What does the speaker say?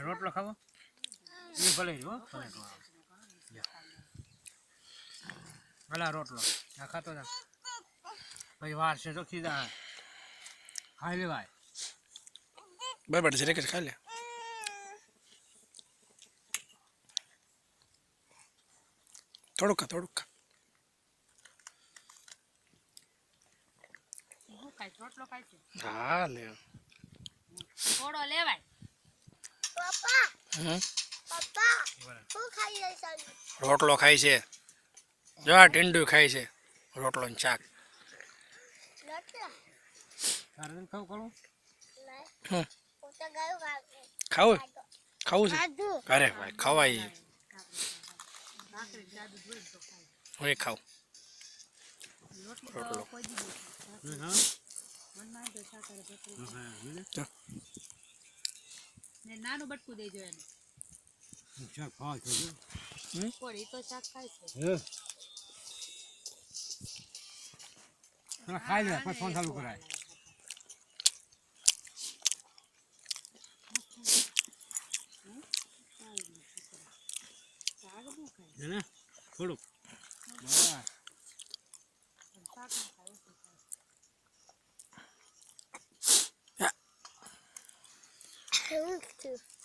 રોટલો ખાવો એ ભલે જો ભલા રોટલો આ ખાતો જા પછી વાર છે તો ખીધા ખાઈ લેવાય બરાબર છે કે ખાઈ લે થોડુંક ખા રોટલો ખાય છે હા લે થોડો લેવાય પપ્પા પપ્પા શું ખાઈ રહ્યા છો રોટલો ખાય છે જો આ ટીંડું ખાય છે રોટલો ને શાક રોટલા તારે ખાવ કરું હમ પોતા ગાયો ખાવું છે અરે ભાઈ ખવાય હું ખાવ રોટલો ને નાનું બટકું દેજો એને શાક ખાવા છો કોળી તો શાક ખાય છે ખાઈ લે પછી ફોન ચાલુ કરાય થોડુંક Thank you.